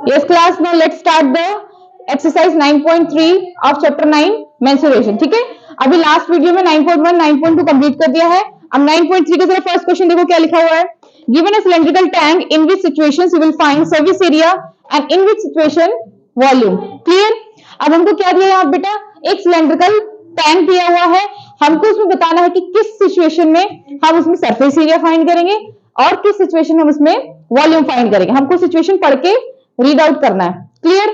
Yes class, now let's start the exercise 9.3 of chapter 9 mensuration. ठीक है, अभी last video में 9.1 9.2 कंप्लीट कर दिया है। अब 9.3 का जरा फर्स्ट क्वेश्चन देखो क्या लिखा हुआ है। Given a cylindrical tank in which situations you will find service area and in which situation volume. Clear. अब हमको क्या दिया यहाँ बेटा, एक सिलेंड्रिकल टैंक दिया हुआ है, हमको उसमें बताना है कि किस सिचुएशन में हम उसमें सरफेस एरिया फाइंड करेंगे और किस सिचुएशन में हम उसमें वॉल्यूम फाइंड करेंगे। हमको सिचुएशन पढ़ के रीड आउट करना है। क्लियर।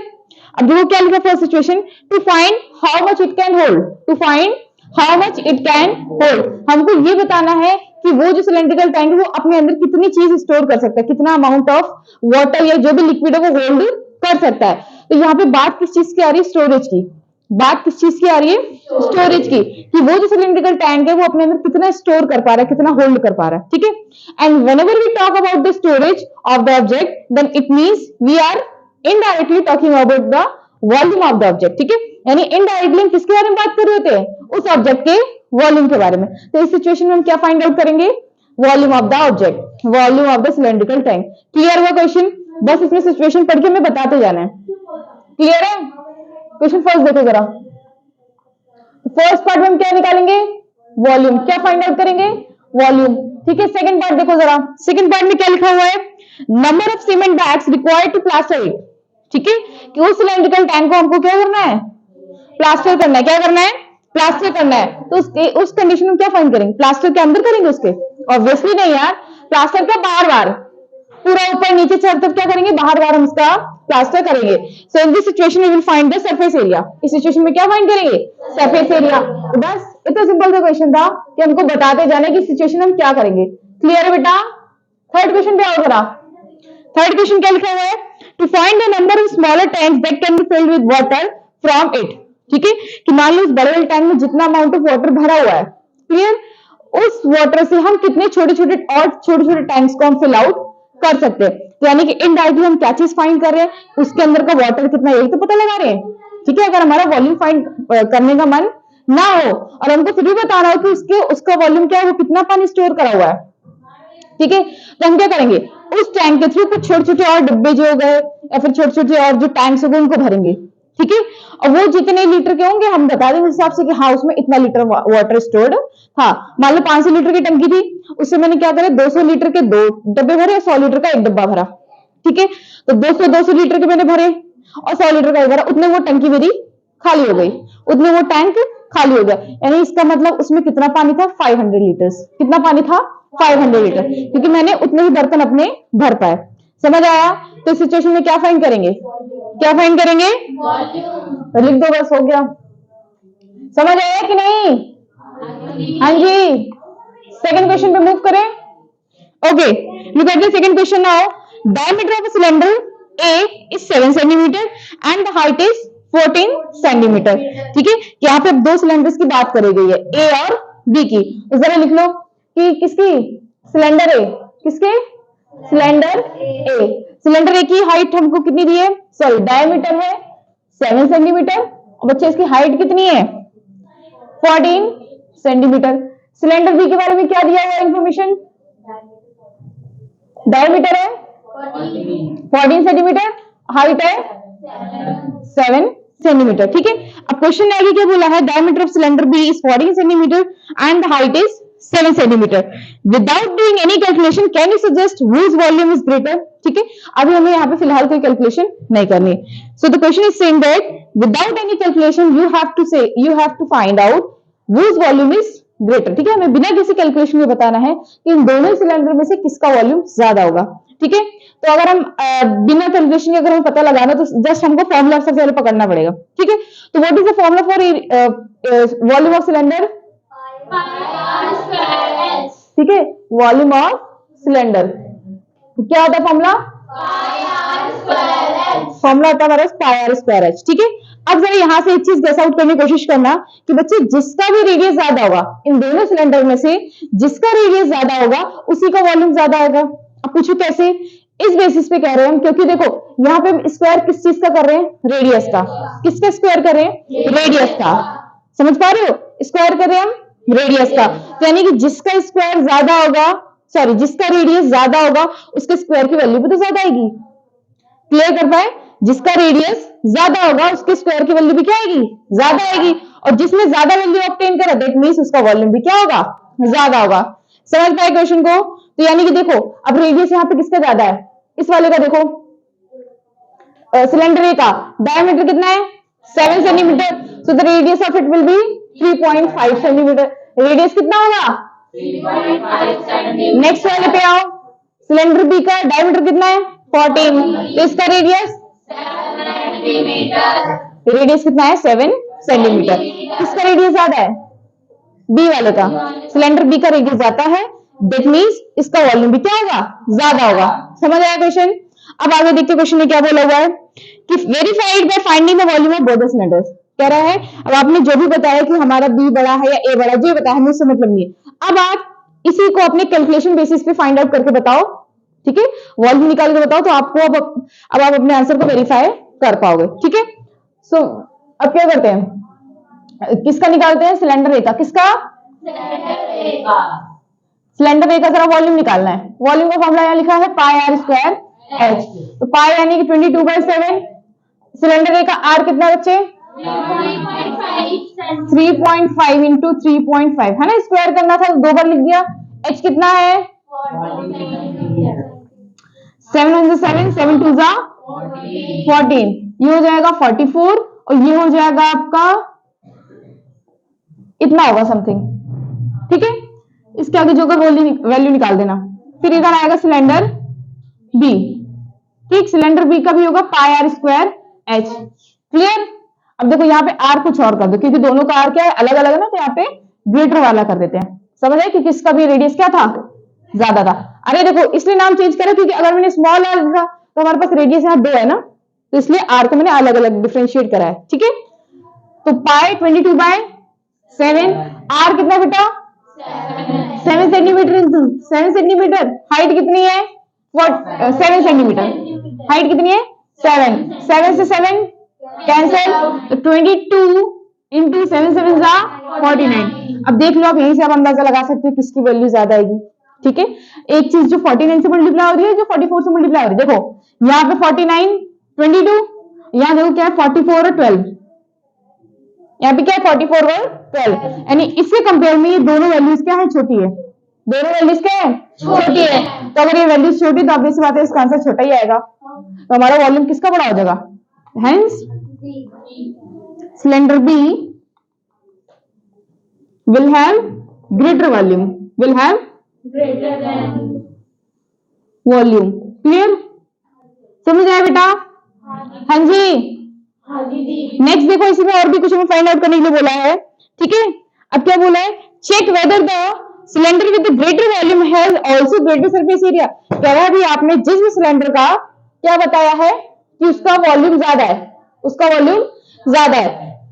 अब देखो क्या लिखा first situation, to find how much it can hold, to find how much it can hold. हमको ये बताना है कि वो जो सिलेंड्रिकल टैंक है वो अपने अंदर कितनी चीज स्टोर कर सकता है, कितना अमाउंट ऑफ वाटर या जो भी लिक्विड है वो होल्ड कर सकता है। तो यहाँ पे बात किस चीज की आ रही है, स्टोरेज की। बात किस चीज की आ रही है, स्टोरेज की, कि वो जो सिलेंड्रिकल टैंक है वो अपने अंदर कितना स्टोर कर पा रहा है, कितना होल्ड कर पा रहा है। ठीक है। And whenever we talk about the storage of the object then it means we are indirectly talking about the volume of the object. ठीक है, यानी इनडायरेक्टली हम किसके बारे में बात कर रहे होते हैं, उस ऑब्जेक्ट के वॉल्यूम के बारे में। तो इस सिचुएशन में हम क्या फाइंड आउट करेंगे, volume of the object, volume of the cylindrical tank. Clear हुआ क्वेश्चन, बस इसमें सिचुएशन पढ़ के हमें बताते जाना है। क्लियर है। क्वेश्चन फर्स्ट देखो जरा, फर्स्ट पार्ट में हम क्या निकालेंगे, वॉल्यूम। क्या फाइंड आउट करेंगे, वॉल्यूम। ठीक है, सेकंड पार्ट देखो जरा, सेकंड पार्ट में क्या लिखा हुआ है, number of cement bags required to plaster it. ठीक है, कि उस सिलेंड्रिकल टैंक को हमको क्या करना है, प्लास्टर करना है। क्या करना है, प्लास्टर करना है। तो उस कंडीशन में क्या फाइंड करेंगे, प्लास्टर के अंदर करेंगे उसके, ऑब्वियसली नहीं यार, प्लास्टर का बार बार पूरा ऊपर नीचे चारों तरफ क्या करेंगे, बाहर बार हम उसका प्लास्टर करेंगे। So in this situation we will find the surface area. इस सिचुएशन में क्या फाइंड करेंगे, सरफेस एरिया। तो बस इतना सिंपल सा क्वेश्चन था कि हमको बताते जाना कि सिचुएशन हम क्या करेंगे। क्लियर है बेटा। थर्ड क्वेश्चन क्या होगा, थर्ड क्वेश्चन क्या लिखा हुआ है, to find the number of smaller tanks that can be filled with water from it. ठीक है, कि मान लो उस बड़े वाले टैंक में जितना अमाउंट ऑफ वाटर भरा हुआ है, क्लियर, उस वाटर से हम कितने छोटे छोटे और छोटे छोटे टैंक्स को हम फिल आउट कर सकते हैं। तो यानी कि इनडायरेक्टली हम क्या चीज फाइंड कर रहे हैं, उसके अंदर का वाटर कितना है, यही तो पता लगा रहे हैं। ठीक है, अगर हमारा वॉल्यूम फाइंड करने का मन ना हो और हमको फिर भी बताना हो कि उसका वॉल्यूम क्या है, वो कितना पानी स्टोर करा हुआ है, ठीक है, तो हम क्या करेंगे, उस टैंक के थ्रू कुछ छोटे छोटे और डिब्बे जो हो गए या फिर छोटे छोटे और जो टैंक्स हो गए उनको भरेंगे। ठीक है, और वो जितने लीटर के होंगे हम बता देंगे उस हिसाब से कि हाँ उसमें इतना लीटर वाटर स्टोर्ड था। मान लो 500 लीटर की टंकी थी, उससे मैंने क्या करा, 200 लीटर के 2 डब्बे भरे, 100 लीटर का एक डब्बा भरा। ठीक है, तो 200 लीटर के मैंने भरे और 100 लीटर का एक भरा, उतने वो टंकी मेरी खाली हो गई, उतने वो टैंक खाली हो गया। यानी इसका मतलब उसमें कितना पानी था, 500 लीटर्स। कितना पानी था, 500 लीटर, क्योंकि मैंने उतने ही बर्तन अपने भर पाए। समझ आया। तो सिचुएशन में क्या फाइंड करेंगे, क्या फाइंड करेंगे, तो लिख दो बस, हो गया। समझ आया कि नहीं, हाँ जी। सेकंड क्वेश्चन पे मूव करें। Okay, look at the second question now. Diameter of a cylinder A is 7 centimetre and the height is 14 centimetre. ठीक है, यहाँ पे अब दो सिलेंडर्स की बात करी गई है, A और B की। तो जरा लिख लो कि किसकी, सिलेंडर ए, किसके, सिलेंडर ए। सिलेंडर ए की हाइट हमको कितनी दी है, सॉरी डायमीटर है 7 सेंटीमीटर और बच्चे इसकी हाइट कितनी है, 14 सेंटीमीटर। सिलेंडर बी के बारे में क्या दिया हुआ है इंफॉर्मेशन, डायमीटर है 14 सेंटीमीटर, हाइट है 7 सेंटीमीटर। ठीक है, अब क्वेश्चन में आगे क्या बोला है, diameter of cylinder B is 14 centimetre and the height is 7 centimetre. Without doing any calculation can you suggest which volume is greater. ठीक है, अभी हमें यहाँ पे फिलहाल कोई कैलकुलेशन नहीं करनी। So the question is saying that without any calculation you have to find out which volume is greater. ठीक है, हमें बिना किसी कैलकुलेशन में बताना है कि इन दोनों सिलेंडर में से किसका वॉल्यूम ज्यादा होगा। ठीक है, तो अगर हम बिना कैलकुलेशन के अगर हमें पता लगाना तो जस्ट हमको फॉर्मूला सबसे पहले पकड़ना पड़ेगा। ठीक है, तो what is the formula for volume of cylinder, ठीक है, वॉल्यूम ऑफ सिलेंडर क्या होता है फॉर्मूला, फॉर्मूला होता है हमारा पाई आर स्क्वायर एच। ठीक है, अब जरा यहां से एक चीज गेस आउट करने की कोशिश करना कि बच्चे जिसका भी रेडियस ज्यादा होगा, इन दोनों सिलेंडर में से जिसका रेडियस ज्यादा होगा उसी का वॉल्यूम ज्यादा होगा। अब पूछो कैसे, इस बेसिस पे कह रहे हैं हम, क्योंकि देखो यहाँ पे हम स्क्वायर किस चीज का कर रहे हैं, रेडियस का। किसका स्क्वायर कर रहे हैं, रेडियस का। समझ पा रहे हो, स्क्वायर कर रहे हैं हम रेडियस का। तो यानी कि जिसका स्क्वायर ज्यादा होगा, सॉरी जिसका रेडियस ज्यादा होगा उसके स्क्वायर की वैल्यू भी तो ज्यादा आएगी। क्लियर कर पाए? जिसका रेडियस ज्यादा होगा उसके स्क्वायर की वैल्यू भी क्या आएगी, ज्यादा आएगी, और जिसमें ज्यादा वैल्यू ऑब्टेन करा दैट मींस उसका वॉल्यूम भी क्या होगा, ज्यादा होगा। समझ पाए क्वेश्चन को? तो यानी कि देखो अब रेडियस यहाँ पे किसका ज्यादा है, इस वाले का। देखो सिलेंडर ए का डायमीटर कितना है, 7 centimetre, so the radius of it will be 3.5 centimetre. Radius कितना होगा, 3.5 सेंटीमीटर। नेक्स्ट वाले पे आओ, सिलेंडर बी का डायमीटर कितना है, 14, तो इसका रेडियस 7 सेंटीमीटर। रेडियस कितना है, 7 सेंटीमीटर। किसका रेडियस ज्यादा है, बी वाले का। सिलेंडर बी का रेडियस ज्यादा है, दैट मींस इसका वॉल्यूम भी क्या होगा, ज्यादा होगा। समझ आया क्वेश्चन? अब आगे देखते क्वेश्चन में क्या बोला हुआ है कि verified by finding the volume of both the cylinders. कह रहा है अब आपने जो भी बताया कि हमारा बी बड़ा है या ए बड़ा, जो बताया हमें उससे मतलब नहीं है। अब आप इसी को अपने कैलकुलेशन बेसिस पे फाइंड आउट करके बताओ, ठीक है, वॉल्यूम निकाल के बताओ, तो आपको अब आप अपने आंसर को वेरीफाई कर पाओगे, ठीक है। सो अब क्या करते हैं, किसका निकालते हैं, सिलेंडर ए का। किसका, सिलेंडर ए का जरा वॉल्यूम निकालना है। वॉल्यूम का फॉर्मूला यहाँ लिखा है पाई आर स्क्वायर एच, तो पाई यानी कि 22/7। सिलेंडर ए का आर कितना बच्चे, 3.5 इंटू 3.5 है ना, स्क्वायर करना था तो 2 बार लिख दिया। एच कितना है, 7 1 7, 7 2 14, ये हो जाएगा 44 और ये हो जाएगा आपका इतना होगा समथिंग, ठीक है। इसके आगे जो वैल्यू निकाल देना। फिर इधर आएगा सिलेंडर बी, ठीक, सिलेंडर बी का भी होगा पाई आर स्क्वायर एच। क्लियर? अब देखो यहाँ पे आर कुछ और कर दो, क्योंकि दोनों का आर क्या है, अलग अलग है ना, तो यहाँ पे ग्रेटर वाला कर देते हैं। समझ आए कि किसका भी रेडियस क्या था, ज्यादा था। अरे देखो इसलिए नाम चेंज करा क्योंकि अगर मैंने स्मॉल आर लिखा तो हमारे पास रेडियस यहाँ 2 है ना, तो इसलिए आर को मैंने अलग अलग डिफ्रेंशिएट करा है, ठीक है। तो पाई 22/7, आर कितना बेटा, 7 सेंटीमीटर इंटू 7 सेंटीमीटर। हाइट कितनी है, 7 सेंटीमीटर। हाइट कितनी है, 7, 7 से 7 कैंसिल, तो 22 इंटू 7 7 जा 49। अब देख लो, आप यहीं से आप अंदाजा लगा सकते हो किसकी वैल्यू ज्यादा आएगी, ठीक है। एक चीज जो 49 से मल्टीप्लाई हो रही है, जो 44 से मल्टीप्लाई हो रही है। देखो यहाँ पे 49 22, यहाँ देखो क्या है 44 और 12, यहाँ पे क्या है 44 और 12, यानी इसके कंपेयर में ये दोनों वैल्यूज क्या है, छोटी है। दोनों वैल्यूज क्या है, छोटी है। तो अगर ये वैल्यूज छोटी तो ऑब्वियस बात है इसका आंसर छोटा ही आएगा, तो हमारा वॉल्यूम किसका बड़ा हो जाएगा, hence cylinder B will have greater volume, will have greater than volume। Clear? समझ आया बेटा? हाँ जी, नेक्स्ट देखो, इसी में और भी कुछ हमें फाइंड आउट करने के लिए बोला है, ठीक है। अब क्या बोला है, check whether the cylinder with greater volume has also greater surface area. कह रहा है भी आपने जिस भी सिलेंडर का क्या बताया है कि उसका वॉल्यूम ज्यादा है, उसका वॉल्यूम ज्यादा है,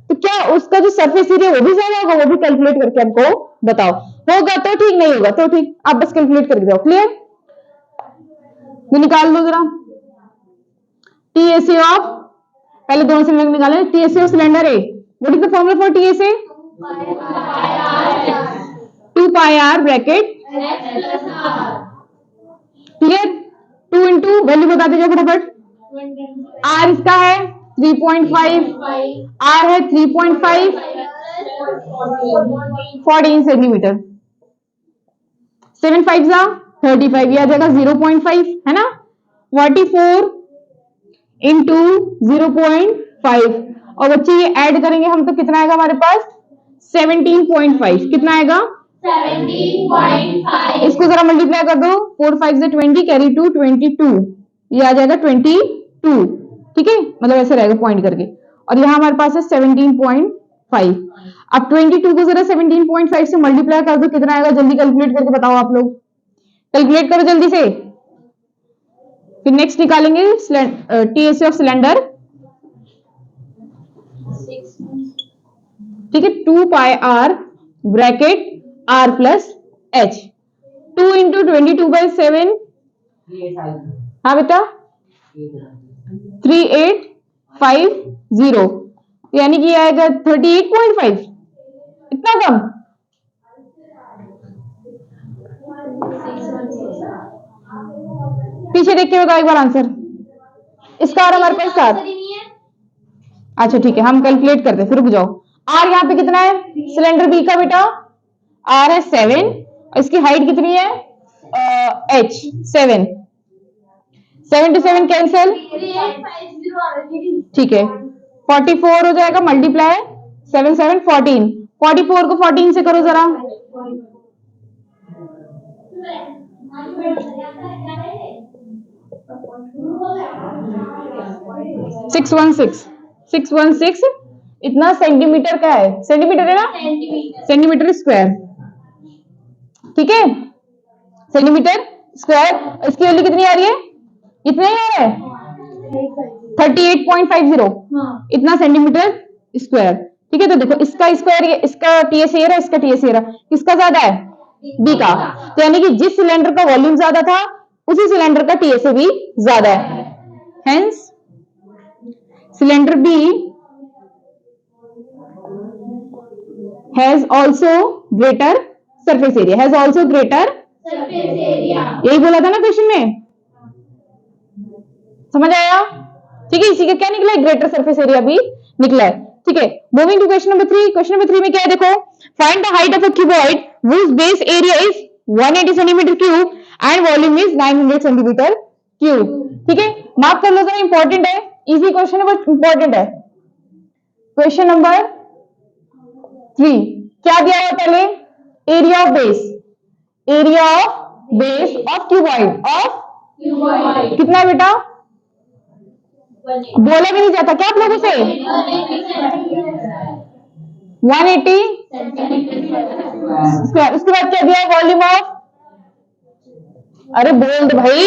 तो क्या उसका जो सरफेस एरिया वो भी ज्यादा होगा, वो भी कैलकुलेट करके हमको बताओ। होगा तो ठीक, नहीं होगा तो ठीक, आप बस कैलकुलेट करके जाओ। क्लियर? निकाल दो जरा टीएसए ऑफ, पहले दोनों सिलेंडर निकाले। TSA of cylinder A, what is the formula for TSA, 2 pi are bracket. Clear? 2 into value बता दीजिए फटाफट। आर इसका है 3.5, आर है 3.5, 14 सेंटीमीटर, 7 5 जा 35, यह आ जाएगा 0.5 है ना, 44 इंटू 0.5, और बच्चे ये ऐड करेंगे हम तो कितना आएगा हमारे पास, 17.5। कितना आएगा, 17.5। इसको जरा मल्टीप्लाई कर दो, 4 5 से 20, कैरी 2 22, ये आ जाएगा 22, ठीक है, मतलब ऐसे रहेगा पॉइंट करके, और यहाँ हमारे पास है 17.5। अब 22 को जरा 17.5 से मल्टीप्लाई कर दो, कितना आएगा, जल्दी कैलकुलेट करके बताओ आप लोग, कैलकुलेट करो जल्दी से। फिर नेक्स्ट निकालेंगे टीएसए ऑफ सिलेंडर, ठीक है, 2 pi are bracket R plus H, 2 into 22/7, हाँ बेटा 3850, यानी कि आएगा 38.5, इतना कम। पीछे देख के बताओ एक बार आंसर, इसका और हमारे पास 7। अच्छा ठीक है, हम कैलकुलेट करते हैं, फिर रुक जाओ। आर यहाँ पे कितना है सिलेंडर बी का बेटा? आर है 7, इसकी हाइट कितनी है? एच 7। 7 to 7 कैंसिल, ठीक है 44 हो जाएगा, मल्टीप्लाई 7 7 14। 44 को 14 से करो जरा, 616 इतना सेंटीमीटर का है, सेंटीमीटर है ना, सेंटीमीटर स्क्वायर, ठीक है सेंटीमीटर स्क्वायर। इसकी वैल्यू कितनी आ रही है? इतना ही आ रहा है 38.50 इतना सेंटीमीटर स्क्वायर, ठीक है। तो देखो इसका स्क्वायर, इसका टीएस एरिया, इसका टीएस एरिया किसका ज्यादा है? बी का। तो यानी कि जिस सिलेंडर का वॉल्यूम ज्यादा था उसी सिलेंडर का टीएसए भी ज्यादा है, hence cylinder B has also greater surface area, has also greater surface area, यही बोला था ना क्वेश्चन में, समझ आया? ठीक है, इसी का क्या निकला है? ग्रेटर सरफेस एरिया भी निकला है, ठीक है। Moving to question number 3। Question number 3 में क्या है देखो, find the height of a cuboid whose base area is 180 centimetre cube and volume is 900 centimetre cube, ठीक है। मार्क कर लो जरा, इंपॉर्टेंट है, इजी क्वेश्चन है बट इंपॉर्टेंट है। क्वेश्चन नंबर 3 क्या दिया हुआ पहले? Area of base, area of base of cuboid, of कितना बेटा? बोला भी नहीं जाता क्या आप लोगों से? 180 स्क्वायर। उसके बाद क्या दिया? वॉल्यूम ऑफ, अरे बोल दो भाई,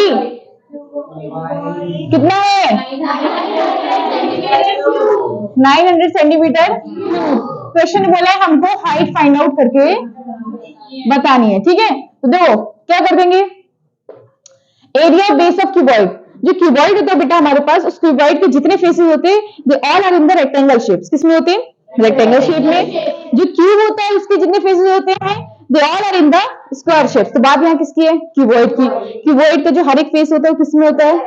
कितना है? 900 सेंटीमीटर। क्वेश्चन बोला है हमको हाइट फाइंड आउट करके बतानी है, ठीक है। तो देखो क्या कर देंगे, एरिया बेस ऑफ क्यूबॉइड, जो क्यूबॉइड होता है बेटा हमारे पास, उस क्यूबॉइड के जितने फेसेस होते हैं they all are in the rectangle shapes. किसमें होते हैं? रेक्टेंगल शेप में। जो क्यूब होता है उसके जितने फेसेस होते हैं they all are in the square shape. तो बात यहाँ किसकी है? क्यूबॉइड की। क्यूबॉइड का जो हर एक फेस होता है वो किसमें होता है?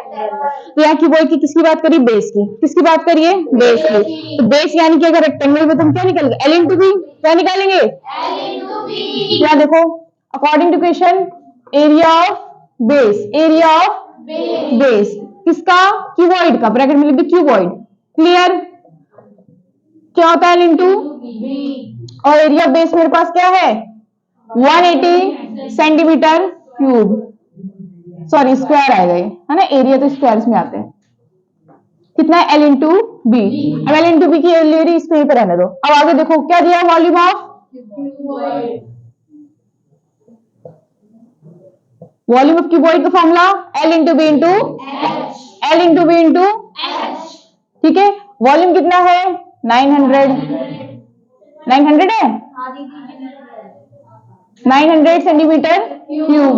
तो यहाँ क्यूबॉइड की किसकी बात करिए? बेस की। किसकी बात करिए? बेस की। तो बेस यानी कि अगर रेक्टेंगल में तो हम क्या निकालेंगे? L into B. क्या निकालेंगे? क्या देखो, according to question area of base, area of base किसका? क्यूबॉइड का, ब्रैकेट में लिख दो क्यूबॉइड। क्लियर? क्या होता है? एल इंटू और एरिया बेस मेरे पास क्या है? 180 सेंटीमीटर क्यूब, सॉरी स्क्वायर आएगा ये, है ना, एरिया तो स्क्वायर में आते हैं। कितना है? L into B. अब एल इंटू बी की वैल्यू इसको यहीं पर रहने दो। अब आगे देखो क्या दिया? Volume of, volume of cuboid का formula L into B into L into B into, ठीक है। वॉल्यूम कितना है? 900 है, 900 सेंटीमीटर क्यूब,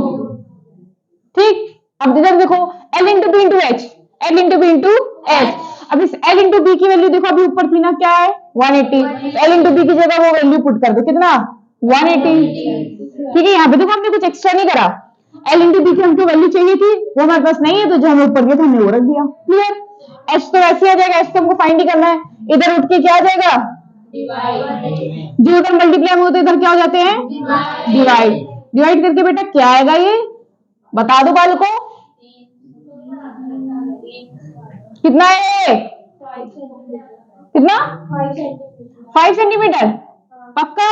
ठीक। अब इधर देखो L into B into H, L into B into H. अब इस एल इंटू बी की वैल्यू देखो, अभी ऊपर थी ना, क्या है? 180। एल इंटू बी की जगह वो वैल्यू पुट कर दो, कितना? 180, ठीक है। यहाँ पे देखो हमने कुछ एक्स्ट्रा नहीं करा, एल इंटू बी की हमको वैल्यू चाहिए थी, वो हमारे पास नहीं है, तो जो हमें ऊपर दिया था हमने वो रख दिया। क्लियर? एच तो वैसे आ जाएगा, एच तो हमको फाइंड ही करना है। इधर उठ के क्या आ जाएगा? जो उधर मल्टीप्लाई में होते इधर क्या हो जाते हैं? डिवाइड। डिवाइड करके बेटा क्या आएगा ये? बता दो बाल को, कितना है? कितना? 5 सेंटीमीटर पक्का?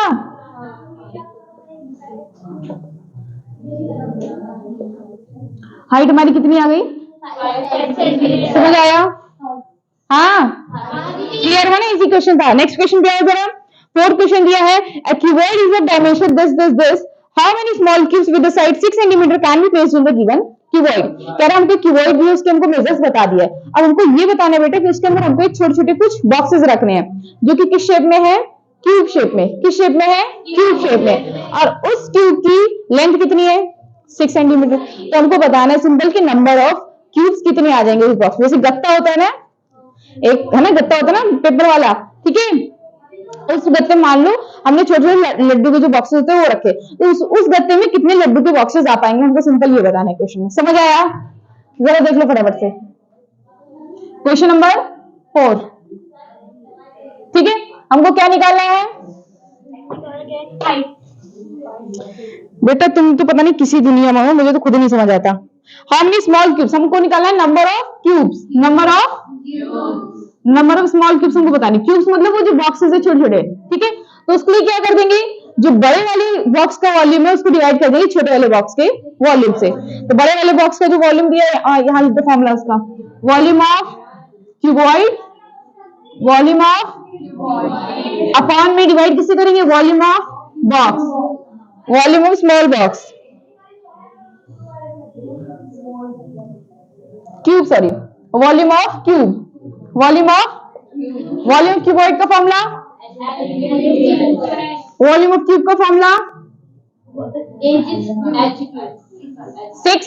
हाइट हमारी कितनी आ गई? समझ आया? हाँ, क्लियर है ना? इजी क्वेश्चन था। नेक्स्ट क्वेश्चन क्या है जरा? फोर्थ क्वेश्चन दिया है, a cuboid is of dimension this, how many small cubes with the side 6 cm can be placed in the given cuboid? कह रहा हमको क्यूबॉइड भी उसके हमको मेजर्स बता दिया है। अब हमको ये बताना है बेटा कि उसके अंदर हमको एक छोटे छोटे कुछ बॉक्सेस रखने हैं, जो कि किस शेप में है? क्यूब शेप में। किस शेप में है? क्यूब शेप में। और उस क्यूब की लेंथ कितनी है? 6 सेंटीमीटर। तो हमको बताना है सिंपल कि नंबर ऑफ क्यूब्स कितने आ जाएंगे इस बॉक्स में। जैसे गत्ता होता है ना, एक है ना गत्ता होता है ना पेपर वाला, ठीक है। उस गत्ते मान लो हमने छोटे छोटे लड्डू के जो बॉक्सेस होते हैं वो रखे, तो उस गत्ते में कितने लड्डू के बॉक्सेस आ पाएंगे, हमको सिंपल ये बताना है क्वेश्चन में। समझ आया? जरा देख लो फटाफट से। क्वेश्चन नंबर 4, ठीक है। हमको क्या निकालना है बेटा? तुम तो पता नहीं किसी दुनिया में हो, मुझे तो खुद नहीं समझ आता। हाउ मेनी स्मॉल क्यूब्स, हमको निकालना है number of cubes, number of small cubes हमको पता नहीं। क्यूब्स मतलब वो जो बॉक्सेस है छोटे छोटे, ठीक है। तो उसके लिए क्या कर देंगे, जो बड़े वाले बॉक्स का वॉल्यूम है उसको डिवाइड कर देंगे छोटे वाले बॉक्स के वॉल्यूम से। तो बड़े वाले बॉक्स का जो वॉल्यूम दिया है, यहाँ लिख दो फॉर्मूला उसका, volume of cuboid, volume of upon में डिवाइड किससे करेंगे, volume of box, volume of small box cube, sorry volume of cube, volume cuboid का फॉर्मूला, वॉल्यूम ऑफ क्यूब का फॉर्मूला 6,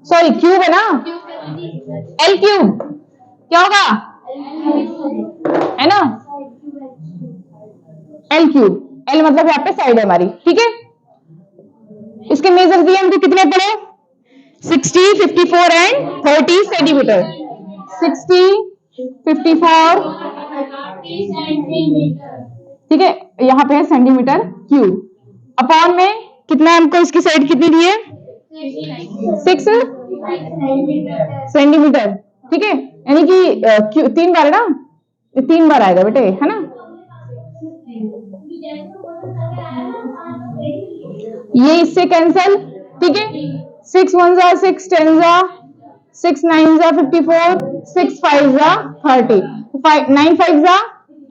सॉरी क्यूब है ना, एल क्यूब क्या होगा, है ना, एल क्यूब, एल मतलब यहाँ पे साइड है हमारी, ठीक है। इसके मेजर दिए हमको कितने पड़े, 60, 54 एंड 30 सेंटीमीटर, 60, 54, ठीक है, यहाँ पे है सेंटीमीटर क्यूब, अपॉन में कितना हमको इसकी साइड कितनी दी है, 6 सेंटीमीटर, ठीक है। यानी कि 3 बार है ना, 3 बार आएगा बेटे, है ना। ये इससे कैंसल, ठीक है, 6 1 जा 6 10 जा 6 9 जा 54, 6 5 जा 30, 9 5 जा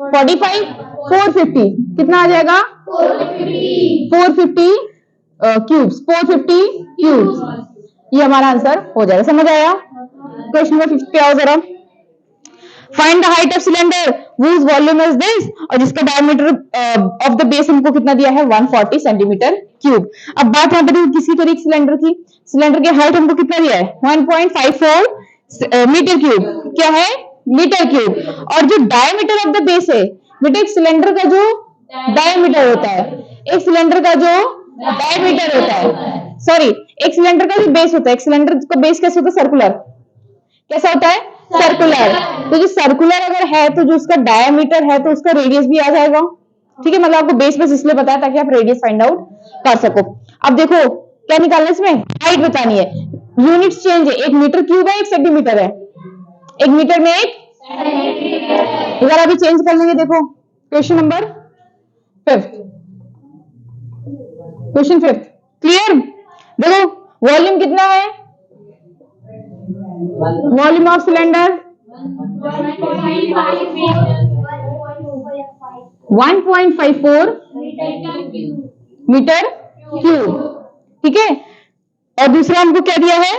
45, 450 कितना आ जाएगा, 450 क्यूब्स, 450 क्यूब्स, ये हमारा आंसर हो जाएगा। समझ आया? क्वेश्चन नंबर 5 पे आओ जरा। Find the height of cylinder whose volume is this, और जिसका डायमीटर ऑफ द बेस हमको कितना दिया है, 140 सेंटीमीटर क्यूब। अब बात यहाँ पे देखो किसी तो एक सिलेंडर की, सिलेंडर की हाइट हमको कितना दिया है, 1.54 मीटर क्यूब, क्या है, मीटर क्यूब। और जो डायमीटर ऑफ द बेस है बेटा, एक सिलेंडर का जो डायमीटर होता है, एक सिलेंडर का जो डायमीटर होता है, सॉरी एक सिलेंडर का जो बेस होता है, एक सिलेंडर का बेस कैसे होता है, सर्कुलर, कैसा होता है, सर्कुलर। तो जो सर्कुलर अगर है तो जो उसका डायमीटर है तो उसका रेडियस भी आ जाएगा, ठीक है। मतलब आपको बेस बस इसलिए बताया ताकि आप रेडियस फाइंड आउट कर सको। अब देखो क्या निकालना है, इसमें हाइट बतानी है, यूनिट्स चेंज है, एक मीटर क्यूब है, एक सेंटीमीटर है, एक मीटर में एक सेंटीमीटर। अभी चेंज कर लेंगे, देखो क्वेश्चन नंबर 5, क्वेश्चन 5 क्लियर। देखो वॉल्यूम कितना है, volume of cylinder 1.54 metre cube, ठीक है। और दूसरा हमको क्या दिया है,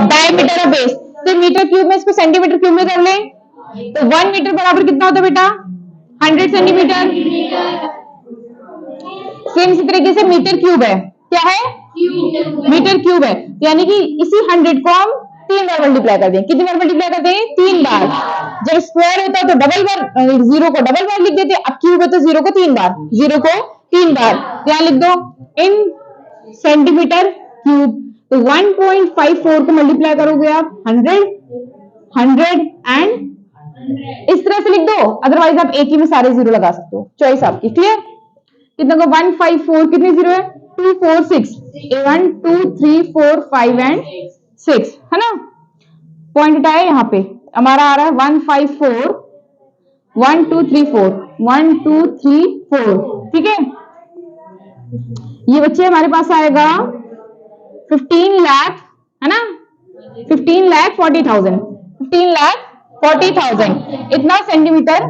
डायमीटर ऑफ बेस, तो मीटर क्यूब में इसको सेंटीमीटर क्यूब में कर लें, तो 1 मीटर बराबर कितना होता है बेटा, 100 सेंटीमीटर। सेम इसी तरीके से मीटर क्यूब है, क्या है, मीटर क्यूब है, यानी कि इसी 100 को हम 3 बार मल्टीप्लाई कर दें, कितनी बार मल्टीप्लाई कर दें, 3 बार। जब स्क्वायर होता है तो डबल बार, जीरो को डबल बार लिख देते, अब क्यूब है तो जीरो को 3 बार, जीरो को 3 बार, यहाँ लिख दो इन सेंटीमीटर क्यूब। तो 1.54 को मल्टीप्लाई करोगे आप 100 एंड इस तरह से लिख दो, अदरवाइज आप एक ही में सारे जीरो लगा सकते हो, चॉइस आपकी, क्लियर। कितना को 154, कितने जीरो है, 2 4 6, 1 2 3 4 5 एंड 6, है ना। पॉइंट उठाया, यहाँ पे हमारा आ रहा है 154 1 2 3 4 1 2 3 4, ठीक है। ये बच्चे हमारे पास आएगा 15 लाख, है ना, 15,40,000, 15,40,000 इतना सेंटीमीटर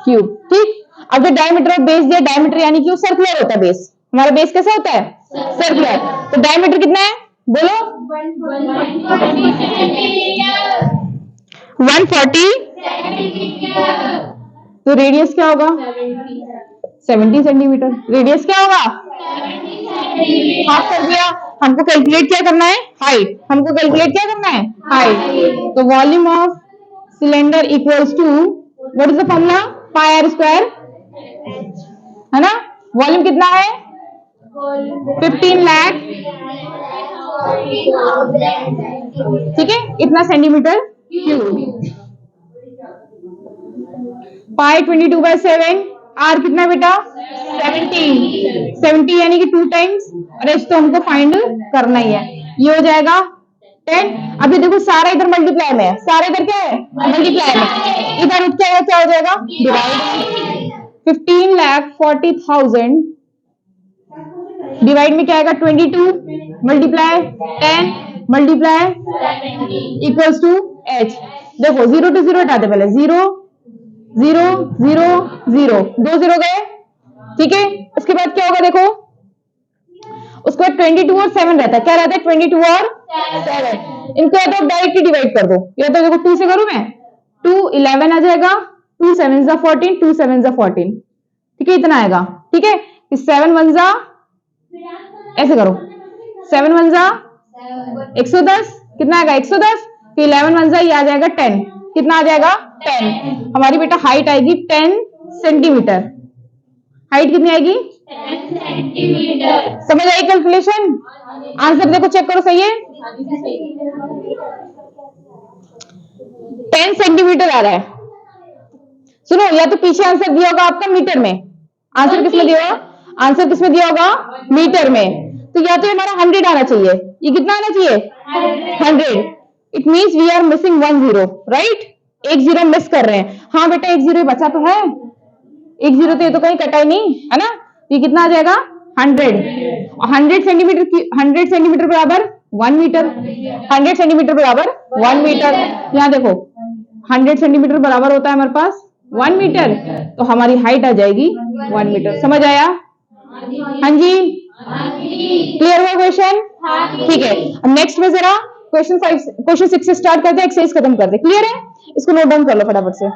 क्यूब, ठीक। अब जो डायमीटर ऑफ बेस दिया, डायमीटर यानी कि वो सर्कुलर होता है बेस, हमारा बेस कैसा होता है, सर्कुलर। तो डायमीटर कितना है, बोलो 140, तो रेडियस क्या होगा, 70 सेंटीमीटर, रेडियस क्या होगा, हाफ कर दिया। हमको कैलकुलेट क्या करना है, हाइट, हमको कैलकुलेट क्या करना है, हाइट। तो volume of cylinder equals to, what is the formula, pi r square, है ना। वॉल्यूम कितना है, 15 लाख ठीक है, इतना सेंटीमीटर क्यूब। पाई 22/7, आर कितना बेटा 70, 70 यानी कि 2 टाइम्स, और एच तो हमको फाइंड करना ही है। ये हो जाएगा 10। अभी देखो सारा इधर मल्टीप्लाई में है, सारा इधर क्या है मल्टीप्लाई में, इधर क्या हो जाएगा डिवाइड। 15,40,000 डिवाइड में क्या आएगा 22 multiply 10 multiply equals to H. देखो 0 to 0 हटाते पहले, 0 0 0 0, 2 0 गए। ठीक है, उसके बाद क्या होगा देखो, उसके बाद 22 और 7 रहता है, क्या रहता है 22 और 7। इनको या तो डायरेक्टली डिवाइड कर दो, या तो देखो 2 से करूं मैं, 2 11 आ जाएगा, 2 7 14, 2 7 14। ठीक है, इतना आएगा। ठीक है, 7 1 ऐसे करो, 7 1 110, कितना आएगा 110, फिर 11 1 ये आ जाएगा 10, कितना आ जाएगा 10। हमारी बेटा हाइट आएगी 10 सेंटीमीटर। हाइट कितनी आएगी 10 सेंटीमीटर। समझ आई कैलकुलेशन? आंसर देखो चेक करो, सही है 10 सेंटीमीटर आ रहा है। सुनो, या तो पीछे आंसर दिया होगा आपका मीटर में, आंसर किसमें दिया होगा, आंसर किसमें दिया होगा मीटर में, तो या तो हमारा 100 आना चाहिए, ये कितना आना चाहिए 100। It means we are missing 1 0, right, एक 0 मिस कर रहे हैं। हाँ बेटा, एक 0 बचा तो है, एक 0 तो ये तो कहीं कटा ही नहीं है ना, ये कितना आ जाएगा 100। 100 सेंटीमीटर बराबर 1 मीटर, 100 सेंटीमीटर बराबर 1 मीटर। यहाँ देखो 100 सेंटीमीटर बराबर होता है हमारे पास 1 मीटर, तो हमारी हाइट आ जाएगी 1 मीटर। समझ आया? हाँ जी, क्लियर हुआ क्वेश्चन? ठीक है, अब नेक्स्ट में जरा क्वेश्चन 6 से स्टार्ट करते हैं, एक्सरसाइज खत्म करते हैं। क्लियर है? इसको नोट डाउन कर लो फटाफट से।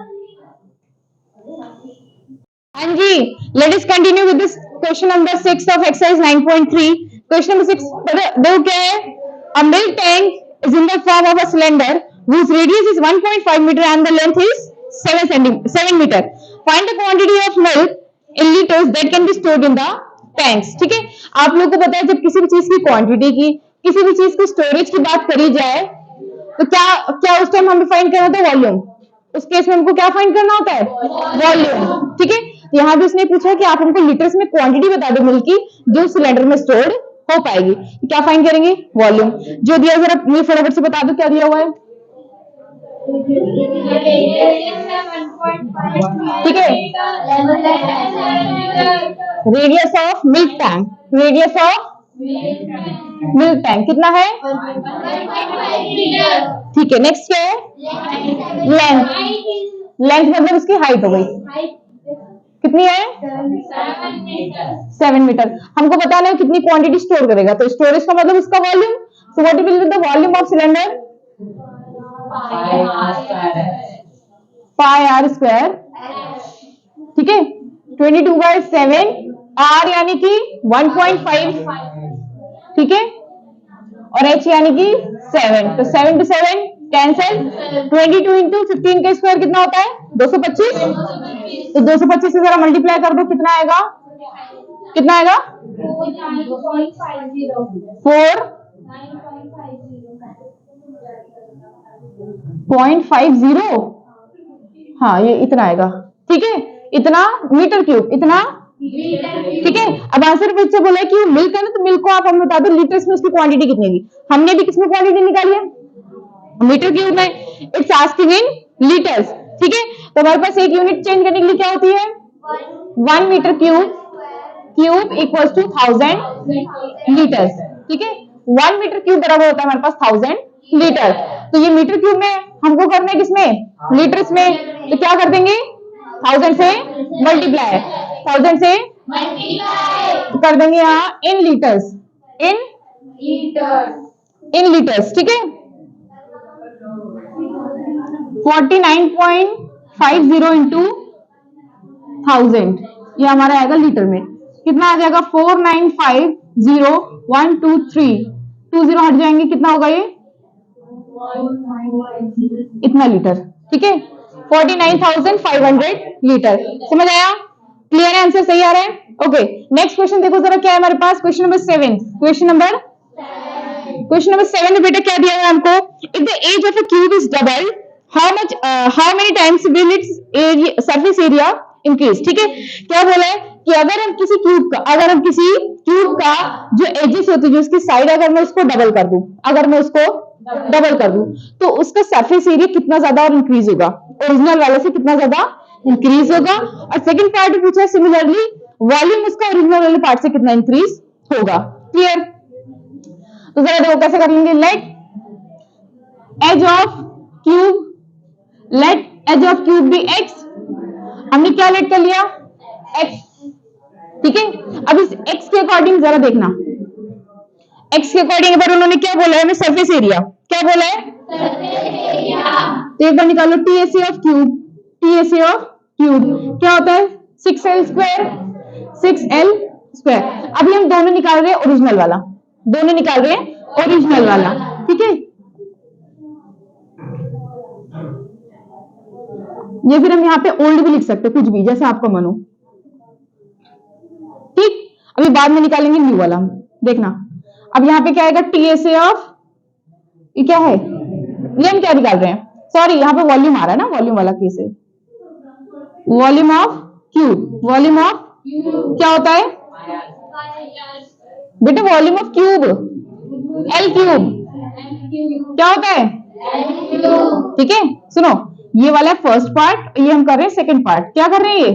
हाँ जी, let us continue with this question number 6 of exercise 9.3। Question number 6 देखो क्या है, a milk tank is in the form of a cylinder whose radius is 1.5 meter and the length is 7 meter. Find the quantity of milk in liters that can be stored in the tanks. ठीक है, आप लोगों को पता है जब किसी भी चीज की क्वांटिटी की, किसी भी चीज की स्टोरेज की बात करी जाए, तो क्या क्या उस टाइम हमें फाइंड करना होता है वॉल्यूम। उस केस में हमको क्या फाइंड करना होता है वॉल्यूम। ठीक है, यहाँ भी उसने पूछा कि आप हमको लीटर्स में क्वांटिटी बता दो मिल्क की जो सिलेंडर में स्टोर्ड हो पाएगी, क्या फाइंड करेंगे वॉल्यूम। जो दिया जरा मुझे फटाफट से बता दो क्या दिया हुआ है। ठीक है, radius of milk tank, radius of milk tank कितना है, ठीक है। नेक्स्ट क्या है लेंथ, लेंथ मतलब उसकी हाइट हो गई, कितनी है 7 मीटर। हमको बताना है कितनी क्वांटिटी स्टोर करेगा, तो स्टोरेज का मतलब उसका volume. So what will be the volume of cylinder, pi r square. ठीक है, 22/7 आर यानी कि 1.5, ठीक है, और एच यानी कि 7, तो 7 to 7 कैंसिल। 22 इंटू 15 का स्क्वायर कितना होता है 225, तो 225 से जरा मल्टीप्लाई कर दो, कितना आएगा, कितना आएगा 4.50, हाँ ये इतना आएगा। ठीक है, इतना मीटर क्यूब, इतना ठीक है। अब आंसर बच्चे बोला कि मिल्क है ना, तो मिल्क को आप हमें बता दो लीटर्स में उसकी क्वांटिटी कितनी होगी। हमने भी किसमें क्वांटिटी निकाली है मीटर क्यूब में, इट्स आस्किंग इन लीटर्स। ठीक है, तो हमारे पास एक यूनिट चेंज करने के लिए क्या होती है 1 metre cube equals to 1000 litres. ठीक है, 1 मीटर क्यूब बराबर होता है हमारे पास 1000 लीटर। तो ये मीटर क्यूब में हमको करना है किसमें लीटर्स में, तो क्या कर देंगे 1000 से मल्टीप्लाई, 1000 से कर देंगे यहाँ इन लीटर्स, इन लीटर्स। ठीक है, 49.50 इंटू 1000 ये हमारा आएगा लीटर में, कितना आ जाएगा 4950123, 20 हट जाएंगे, कितना होगा ये इतना लीटर। ठीक है, 49,500 लीटर। समझ आया? क्लियर है? आंसर सही आ रहा है? ओके, नेक्स्ट क्वेश्चन देखो जरा क्या है हमारे पास, question number 7। Question number question number 7 में बेटा क्या दिया है हमको, if the age of a cube is double how many times will its surface area increase. ठीक है, क्या बोला है कि अगर हम किसी क्यूब का जो एजेस होती है, जो उसकी साइड, अगर मैं उसको डबल कर दूं, तो उसका सरफेस एरिया कितना ज्यादा और इंक्रीज होगा, ओरिजिनल वाले से कितना ज्यादा इंक्रीज होगा। और सेकंड पार्ट पूछा है सिमिलरली वॉल्यूम उसका ओरिजिनल वाले पार्ट से कितना इंक्रीज होगा। क्लियर? तो जरा देखो कैसे कर लेंगे। Let edge of cube be X. हमने क्या लेट कर लिया, एक्स। ठीक है, अब इस एक्स के अकॉर्डिंग जरा देखना, एक्स के अकॉर्डिंग पर उन्होंने क्या बोला है हमें, सरफेस एरिया। क्या बोला है, तो एक बार निकालो टीएसए ऑफ क्यूब क्या होता है, 6l स्क्वायर। अभी हम दोनों निकाल रहे हैं ओरिजिनल वाला, ठीक है। ये फिर हम यहाँ पे ओल्ड भी लिख सकते हैं, कुछ भी जैसे आपका मन हो। ठीक, अभी बाद में निकालेंगे न्यू वाला, देखना। अब यहाँ पे क्या आएगा, टीएसए ऑफ, ये क्या है, ये हम क्या निकाल रहे हैं, सॉरी यहाँ पे वॉल्यूम आ रहा है ना, वॉल्यूम वाला केस है। वॉल्यूम ऑफ क्यूब क्या होता है बेटा, volume of cube L cube क्या होता है, ठीक है। सुनो, ये वाला फर्स्ट पार्ट, ये हम कर रहे हैं सेकंड पार्ट। क्या कर रहे हैं, ये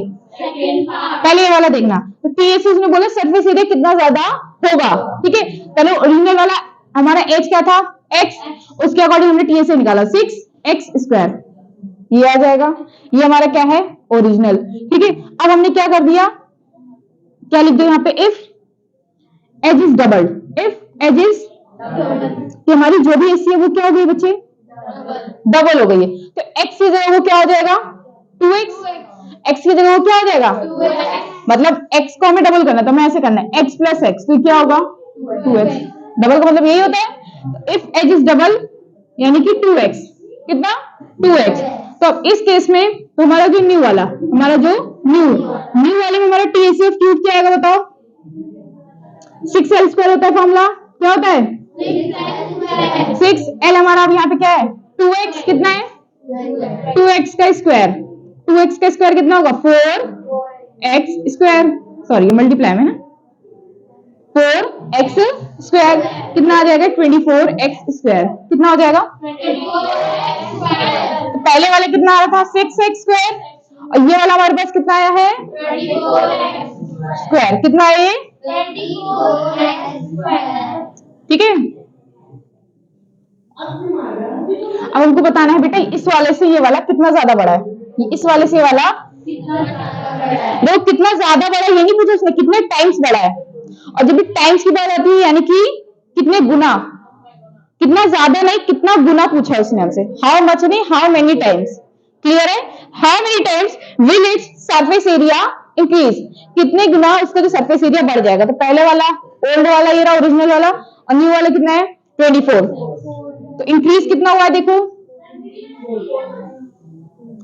पहले ये वाला देखना। तो टीएस उसने बोला सरफेस एरिया कितना ज्यादा होगा, ठीक है। पहले ओरिजिनल वाला हमारा एज क्या था, एक्स, उसके अकॉर्डिंग हमने टीएस निकाला 6x स्क्वायर, ये आ जाएगा। ये हमारा क्या है, ओरिजिनल, ठीक है। अब हमने क्या कर दिया, क्या लिख दिया यहाँ पे, इफ एज इज डबल्ड, कि हमारी जो भी एसी है वो क्या हो गई बच्चे, डबल हो गई है। तो x की जगह वो क्या हो जाएगा, 2x। x की जगह वो क्या हो जाएगा, मतलब x को हमें डबल करना, तो हमें ऐसे करना है x प्लस x, तो क्या होगा 2x। डबल का मतलब यही होता है। इफ एज इज डबल यानी कि 2x, कितना 2x। तो अब इस केस में तो हमारा जो न्यू वाले में हमारा टीएससी ऑफ क्यूब क्या आएगा बताओ, 6l स्क्वायर होता है फॉर्मूला, क्या होता है 6l। हमारा अब यहाँ पे क्या है 2x, कितना है 2x का स्क्वायर कितना होगा 4x स्क्वायर, सॉरी मल्टीप्लाई में ना, 4x स्क्वायर कितना आ जाएगा 24x स्क्वायर, कितना हो जाएगा तो पहले वाले कितना आ रहा था 6x स्क्वायर, और ये वाला हमारे पास कितना आया है स्क्वायर, कितना है ये, ठीक है। अब हमको बताना है बेटा इस वाले से ये वाला कितना ज्यादा बड़ा है, इस वाले से ये वाला वो कितना ज्यादा बड़ा है, ये नहीं पूछा उसने कितने टाइम्स बड़ा है। और जब भी टाइम्स की बात आती है यानी कि कितने गुना, कितना ज्यादा नहीं कितना गुना पूछा है उसने हमसे, हाउ मच नहीं हाउ मेनी टाइम्स। क्लियर है, how many times will its surface area increase, कितने गुना उसका जो सरफेस एरिया बढ़ जाएगा। तो पहले वाला ओल्ड वाला ये रहा ओरिजिनल वाला, और न्यू वाला कितना है 24, तो इंक्रीज कितना हुआ है देखो,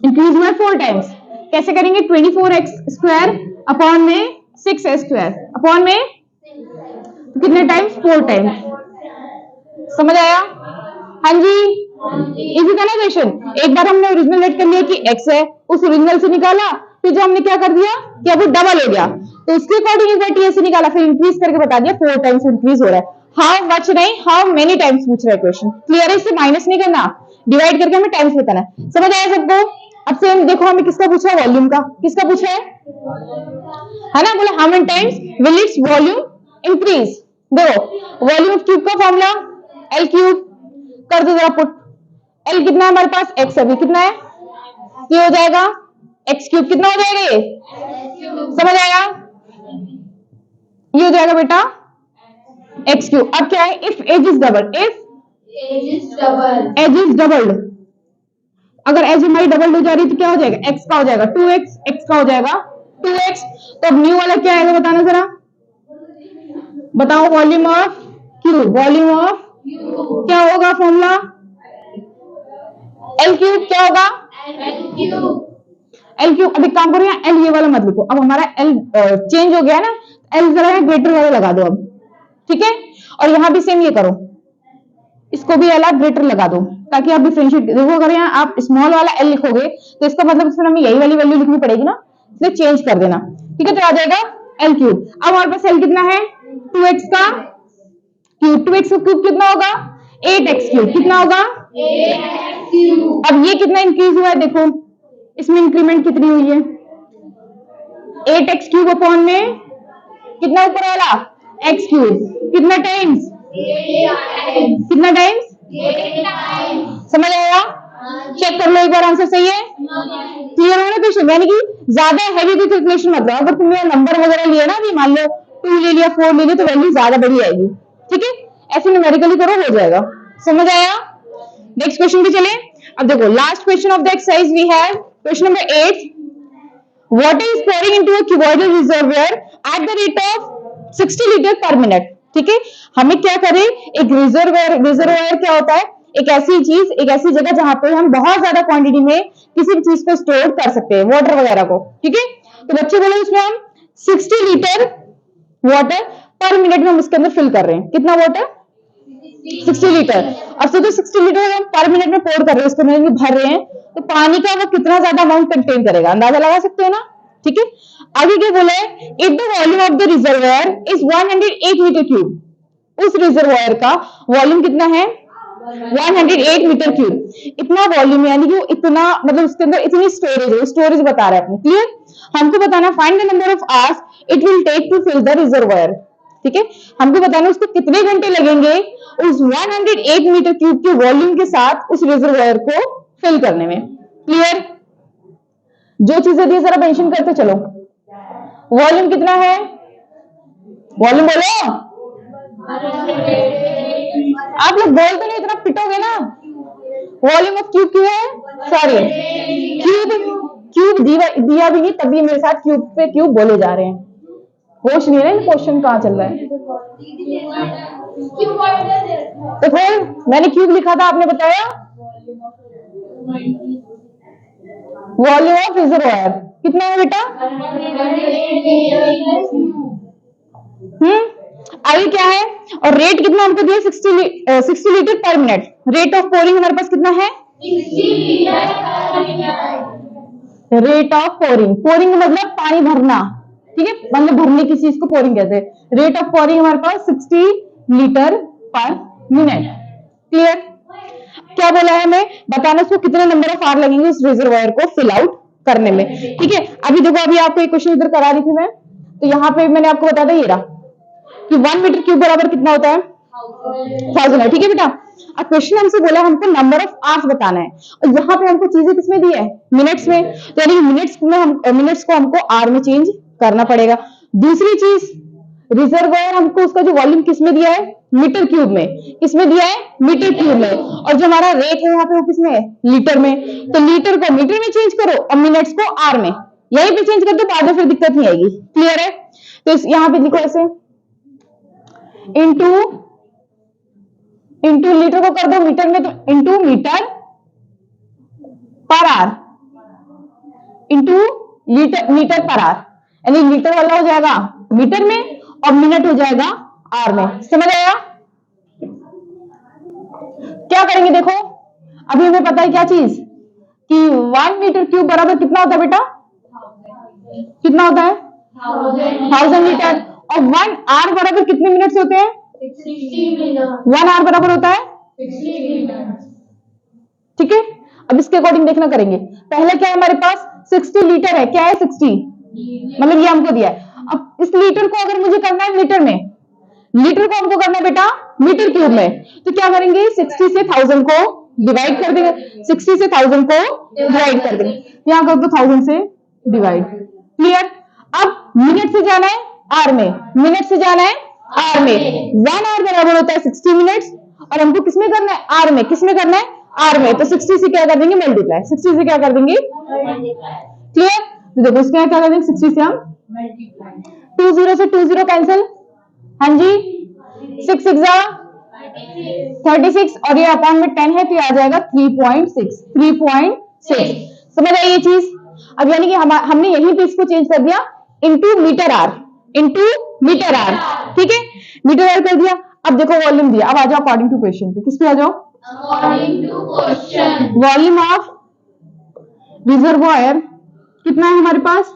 इंक्रीज हुआ 4 टाइम्स। कैसे करेंगे 24x स्क्वायर अपॉन में 6s स्क्वायर अपॉन में कितने टाइम्स 4 टाइम्स, समझ आया, हाँ जी इजी था ना क्वेश्चन। एक बार हमने ओरिजिनल लेट कर लिया कि x है, उस ओरिजिनल से निकाला, फिर जो हमने क्या कर दिया कि अब वो डबल हो गया, तो उसके अकॉर्डिंग एक बार टीएस निकाला, फिर इंक्रीज करके बता दिया 4 टाइम्स इंक्रीज हो रहा है। हाउ मच नहीं हाउ मेनी टाइम्स पूछ रहा है क्वेश्चन, क्लियर है, इससे माइनस नहीं करना, डिवाइड करके हमें टाइम्स बताना है, समझ आया सबको। अब सेम देखो हमें किसका पूछा है, वॉल्यूम का, किसका पूछा है ना, बोला how many times will its volume increase. देखो वॉल्यूम ऑफ क्यूब का फॉर्मूला एल क्यूब, कर दो जरा पुट, एल कितना है हमारे पास एक्स, अभी कितना है ये हो जाएगा एक्स क्यूब, कितना हो जाएगा ये, समझ आया, ये हो जाएगा बेटा एक्स क्यूब। अब क्या है if edge is double, edge is doubled, अगर एज हमारी डबल हो जा रही है तो क्या हो जाएगा एक्स का हो जाएगा 2x, एक्स का हो जाएगा 2x। तो अब न्यू वाला क्या आएगा बताना जरा, बताओ volume of cube, volume of क्या होगा फॉर्मूला एल क्यूब, क्या होगा एल क्यूब। अब एक काम करो यहाँ एल ये वाला मत लिखो, अब हमारा एल चेंज हो गया ना, एल जरा ग्रेटर वाला लगा दो अब, ठीक है। और यहां भी सेम ये करो, इसको भी एल आप ग्रेटर लगा दो ताकि आप डिफरेंशिएट देखो। अगर यहाँ आप स्मॉल वाला एल लिखोगे तो इसका मतलब इसमें हमें यही वाली वैल्यू लिखनी पड़ेगी ना, इसलिए चेंज कर देना। ठीक है, तो आ जाएगा एल क्यूब। अब हमारे पास एल कितना है 2x का क्यूब। 2x का क्यूब कितना होगा 8x क्यूब। कितना होगा 8x क्यूब। अब ये कितना इंक्रीज हुआ है देखो, इसमें इंक्रीमेंट कितनी हुई है 8x क्यूब अपॉन में कितना ऊपर वाला x क्यूब। कितना टाइम्स कितना टाइम्स समझ आया? चेक कर लो एक बार आंसर सही है, क्लियर हो ना क्वेश्चन। यानी कि ज्यादा हैवी कोई कैलकुलेशन मत लो। अगर तुमने नंबर वगैरह लिया ना, अभी मान लो 2 ले लिया 4 ले लिया तो वैल्यू ज्यादा बड़ी आएगी। ठीक है, ऐसे न्यूमेरिकली करो हो जाएगा। समझ आया? नेक्स्ट क्वेश्चन पे चले। अब देखो last question of the exercise we have question number 8। Water is pouring into a cuboidal reservoir at the rate of 60 litre पर मिनट। ठीक है, हमें क्या करें, एक रिजर्वायर क्या होता है, एक ऐसी चीज, एक ऐसी जगह जहां पे हम बहुत ज्यादा क्वांटिटी में किसी भी चीज को स्टोर कर सकते हैं, वाटर वगैरह को। ठीक है, तो बच्चे बोले उसमें हम 60 लीटर वाटर पर मिनट में हम उसके अंदर फिल कर रहे हैं। कितना वाटर 60 लीटर। अब सोचो 60 लीटर हम पर मिनट में पोर कर रहे हैं, उसको में भर रहे हैं, तो पानी का वो कितना ज्यादा अमाउंट कंटेन करेगा, अंदाजा लगा सकते हो ना। ठीक है, आगे क्या बोला है, if the volume of the reservoir is 108 metre cube. उस रिजर्वायर का वॉल्यूम कितना है 108 मीटर क्यूब। इतना वॉल्यूम यानी कि इतना मतलब उसके अंदर इतनी स्टोरेज है, स्टोरेज बता रहा है अपनी। क्लियर? हमको बताना find the number of hours it will take to fill the reservoir. ठीक है, हमको बताना उसको कितने घंटे लगेंगे उस 108 मीटर क्यूब के वॉल्यूम के साथ उस रिजर्वायर को फिल करने में। क्लियर? जो चीजें दी जरा मेंशन करते चलो। वॉल्यूम कितना है, वॉल्यूम बोलो। आप लोग बोल तो नहीं, इतना पिटोगे ना। वॉल्यूम ऑफ क्यूब क्यों है, सॉरी क्यूब दिया भी नहीं तभी मेरे साथ क्यूब पे क्यूब बोले जा रहे हैं। होश नहीं है ना, क्वेश्चन कहाँ चल रहा है। तो फिर मैंने क्यूब लिखा था, आपने बताया वॉल्यूम ऑफ रिजर्वायर कितना है बेटा। आगे क्या है, और रेट कितना हमको दिया 60 लीटर पर मिनट। रेट ऑफ पोरिंग हमारे पास कितना है 60 लीटर पर minute. Rate of pouring, pouring मतलब पानी भरना। ठीक है, मतलब भरने की चीज को पोरिंग कहते हैं। रेट ऑफ पोरिंग हमारे पास 60 लीटर पर मिनट। क्लियर? क्या बोला है हमें बताना उसको कितने नंबर ऑफ आवर लगेंगे उस रिजर्वायर को फिल आउट करने में। ठीक है, अभी देखो अभी आपको एक क्वेश्चन इधर करा रही थी मैं, तो यहाँ पे मैंने आपको बता दिया ये रहा कि 1 मीटर क्यूब बराबर कितना होता है 1000 है। ठीक है बेटा, अब क्वेश्चन हमसे बोला हमको नंबर ऑफ आवर्स बताना है, और यहाँ पे हमको चीजें किसमें दी है मिनट्स में, तो यानी मिनट्स में हम मिनट्स को हमको आर में चेंज करना पड़ेगा। दूसरी चीज रिजर्वायर हमको उसका जो वॉल्यूम किसमें दिया है मीटर क्यूब में, किसमें दिया है मीटर क्यूब में, और जो हमारा रेट है यहाँ पे वो किसमें है लीटर में, तो लीटर को मीटर में चेंज करो और मिनट्स को आर में, यहीं पे चेंज कर दो, बाद में फिर दिक्कत नहीं आएगी। क्लियर है? तो यहाँ पे लिखो ऐसे इंटू लीटर को कर दो मीटर में, तो इंटू मीटर पर आर इंटू मीटर पर आर, यानी लीटर वाला हो जाएगा मीटर में और मिनट हो जाएगा आर में। समझ आया? क्या करेंगे देखो, अभी हमें पता है क्या चीज कि 1 मीटर क्यूब बराबर कितना होता है बेटा, कितना होता है 1000 लीटर, और 1 आर बराबर कितने मिनट होते हैं 1 आर बराबर होता है 60 मिनट। ठीक है, अब इसके अकॉर्डिंग देखना करेंगे। पहले क्या है हमारे पास 60 लीटर है, क्या है 60 मतलब ये हमको दिया है। अब इस लीटर को अगर मुझे करना है मीटर में, लीटर को हमको करना है बेटा मीटर क्यूब में, तो क्या करेंगे 60 से 1000 को डिवाइड कर देंगे, 60 से 1000 को डिवाइड कर देंगे, यहाँ कर दो 1000 से डिवाइड। क्लियर? अब मिनट से जाना है आर में, मिनट से जाना है आर में, 1 आवर बराबर होता है 60 मिनट्स, और हमको किसमें करना है आर में, किसमें करना है आर में, तो 60 से क्या कर देंगे मल्टीप्लाई, 60 से क्या कर देंगे क्लियर? तो देखो इसके क्या कर देंगे 60 से हम 20 से 20 कैंसिल, हाँ जी 6 6 36, और ये अपॉन में 10 है तो ये आ जाएगा 3.6। समझ आई ये चीज? अब यानी कि हमने यहीं पे इसको चेंज कर दिया into metre R, into metre R. ठीक है, मीटर आर कर दिया। अब देखो वॉल्यूम दिया, अब आ जाओ अकॉर्डिंग टू क्वेश्चन पे, किस पे आ जाओ? According to question volume of reservoir कितना है हमारे पास?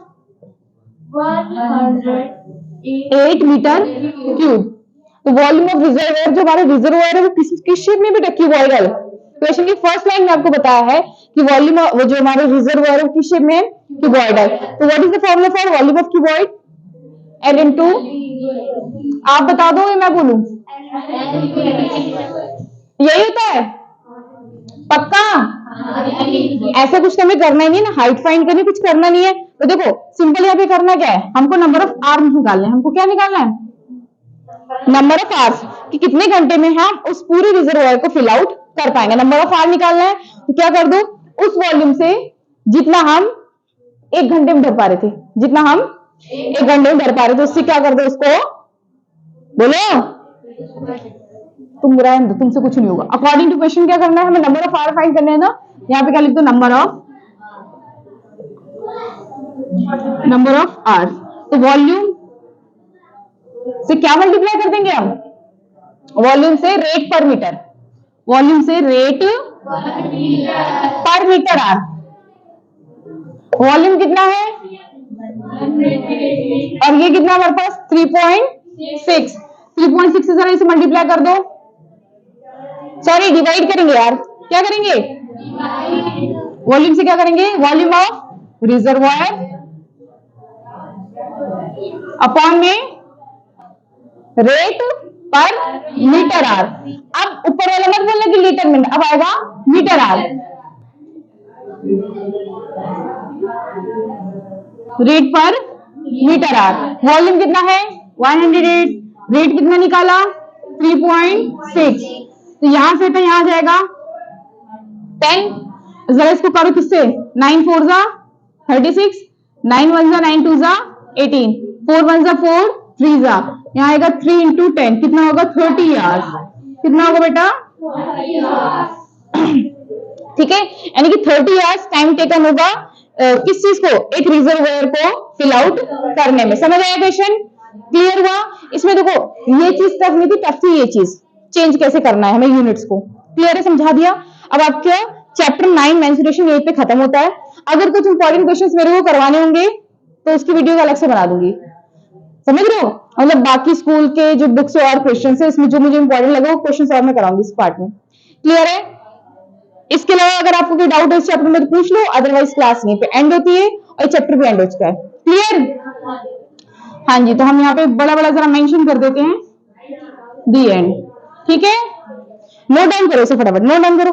8 मीटर क्यूब। तो वॉल्यूम ऑफ रिजर्वायर, जो हमारा रिजर्वायर है वो किस शेप में भी क्यूबॉइडल। क्वेश्चन की फर्स्ट लाइन में आपको बताया है कि वॉल्यूम वो जो हमारे रिजर्वायर है किस शेप में है? क्यूबॉइडल। तो what is the formula for volume of cuboid? L into, आप बता दो या मैं बोलूं? यही होता है पक्का? ऐसा कुछ तो हमें करना ही नहीं ना, हाइट फाइंड करनी, कुछ करना नहीं है। तो देखो सिंपल यहाँ पे करना क्या है, हमको नंबर ऑफ आर्म्स निकालने हैं। हमको क्या निकालना है? नंबर ऑफ आवर्स, कि कितने घंटे में हम उस पूरे रिजर्वायर को फिल आउट कर पाएंगे। नंबर ऑफ आवर निकालना है तो क्या कर दो, उस वॉल्यूम से जितना हम 1 घंटे में भर पा रहे थे, जितना हम 1 घंटे में भर पा रहे थे, उससे क्या कर दो, उसको बोलो। तुम रहने दो, तुमसे कुछ नहीं होगा। अकॉर्डिंग टू क्वेश्चन क्या करना है, हमें नंबर ऑफ आवर फाइंड करना है ना। यहाँ पे क्या लिख दो, नंबर ऑफ आवर्स। तो वॉल्यूम से क्या मल्टीप्लाई कर देंगे हम? वॉल्यूम से रेट पर मीटर, वॉल्यूम से रेट पर मीटर आर। वॉल्यूम कितना है और ये कितना हमारे पास? 3.6। 3.6 से जरा इसे मल्टीप्लाई कर दो, सॉरी डिवाइड करेंगे यार, क्या करेंगे? वॉल्यूम से क्या करेंगे? वॉल्यूम ऑफ रिजर्वायर अपॉन में रेट पर मीटर आर। अब ऊपर वाला मत बोलना कि लीटर में, अब आएगा मीटर आर। रेट पर मीटर आर। वॉल्यूम कितना है? 108। रेट कितना निकाला? 3.6। तो यहां से तो यहां जाएगा 10। जरा इसको करो किससे? 9 4 जा 36, 9 1 जा 9 2 जा 18, 4 1 जा 4, 3 जा, यहाँ आएगा 3 इंटू 10, कितना होगा? 30 आवर्स। कितना होगा बेटा? ठीक है, यानी कि 30 आवर्स टाइम टेकन होगा किस चीज को? एक रिजर्वायर को फिल आउट करने में। समझ आया क्वेश्चन? क्लियर हुआ? इसमें देखो ये चीज टफ नहीं थी, टफ थी ये चीज, चेंज कैसे करना है हमें यूनिट्स को। क्लियर है? समझा दिया। अब आपका चैप्टर 9 मेंसुरेशन यहीं पे खत्म होता है। अगर कुछ इंपॉर्टेंट क्वेश्चंस मेरे को करवाने होंगे तो उसकी वीडियो अलग से बना दूंगी। समझ रहे हो? मतलब बाकी स्कूल के जो बुक्स और क्वेश्चन है, इसमें जो मुझे इंपॉर्टेंट लगे वो क्वेश्चन और मैं कराऊंगी इस पार्ट में। क्लियर है? इसके अलावा अगर आपको कोई डाउट है इस चैप्टर में तो पूछ लो, अदरवाइज क्लास यहीं पे एंड होती है और चैप्टर भी एंड हो चुका है। क्लियर? हाँ जी, तो हम यहाँ पे बड़ा बड़ा जरा मेंशन कर देते हैं दी एंड। ठीक है, नोट डाउन करो इसे फटाफट, नोट डाउन करो।